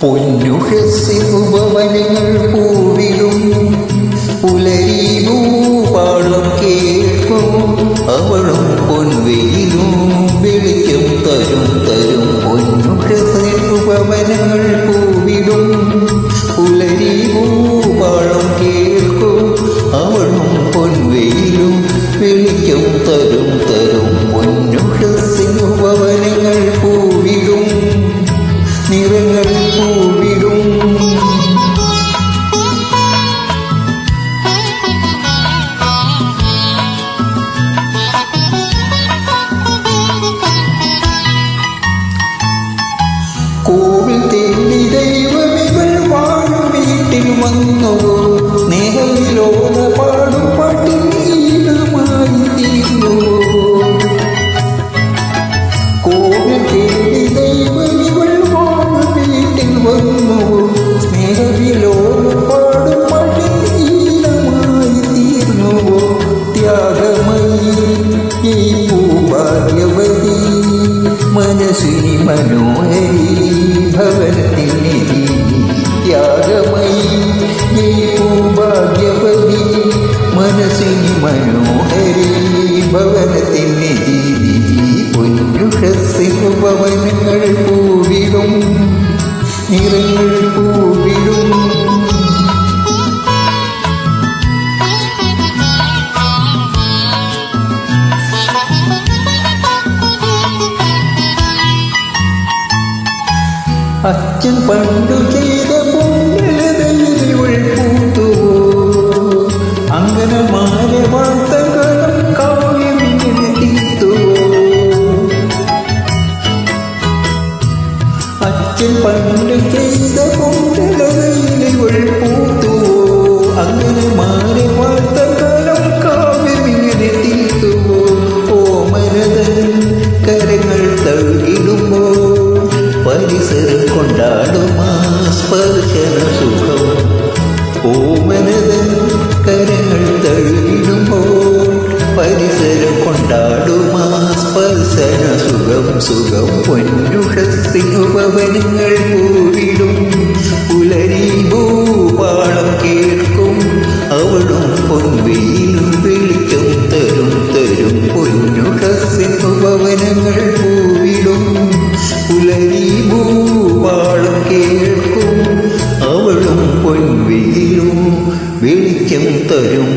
പൊന്നുഹസിനുപവനങ്ങൾ പൂവിടും പുലരീപാളം കേൾക്കും അവളും പൊൻവെയിലും വെളിച്ചം തരും പൊന്നുഹസിനുപവനങ്ങൾ പൂവിടും പുലരീപാളം കേൾക്കും അവളും പൊൻവെയിലും വെളിച്ചം തരും പൊന്നുഹസിനുപവനങ്ങൾ പൂവിടും നിറങ്ങൾ പൂവിടും. കോവിൽ തേടി ദൈവമിവൾ വാഴും വീട്ടിൽ വന്നു സ്നേഹവിലോല പാടും പാട്ടിൽ ഈണമായി തീർന്നു. കോവിൽ തേടി ദൈവമിവൾ വന്നു സ്നേഹവിലോല പാടും പാട്ടിൽ ഈണമായി തീർന്നു. ത്യാഗമയി ഈ ഭൂഭാഗ്യവതി മനസ്സിനി മനോഹരി ഭവനത്തിനിധി. ത്യാഗമയി ഈ ഭൂഭാഗ്യവതി മനസ്സിനി മനോഹരി ഭവനത്തിനിധി. പൊന്നുഹസിനുപവനങ്ങൾ പൂവിടും നിറങ്ങൾ പൂവിടും. അച്ഛൻ പണ്ടു ചെയ്ത പൊന്നിലതയിലുൾ പൂത്തുവോ അങ്ങനെ മാല വാർത്തകളും കാവ്യമിങ്ങനെ തീർത്തുവോ. അച്ഛൻ പണ്ട് ചെയ്ത പൊന്നിലതയിലുൾ പൂത്തുവോ അങ്ങനെ മാല വാർത്തകളും കാവ്യമിങ്ങനെ തീർത്തുവോ. ഓമനതൻ കരങ്ങൾ തഴുകിടുമ്പോ പരിസരം കൊണ്ടാടുമാ സ്പർശന സുഖം. ഓമനതൻ കരങ്ങൾ തഴുകിടുമ്പോൾ പരിസരം കൊണ്ടാടുമാ സ്പർശന സുഖം. പൊന്നുഹസിനുപവനങ്ങൾ പൂവിടും പുലരീപാളം കേൾക്കും അവളും പൊൻവെയിലും വെളിച്ചം തരും പൊന്നുഹസിനുപവനങ്ങൾ പൂവിടും പുലരീപാളം കേൾക്കും അവളും പൊൻവെയിലും വെളിച്ചം തരും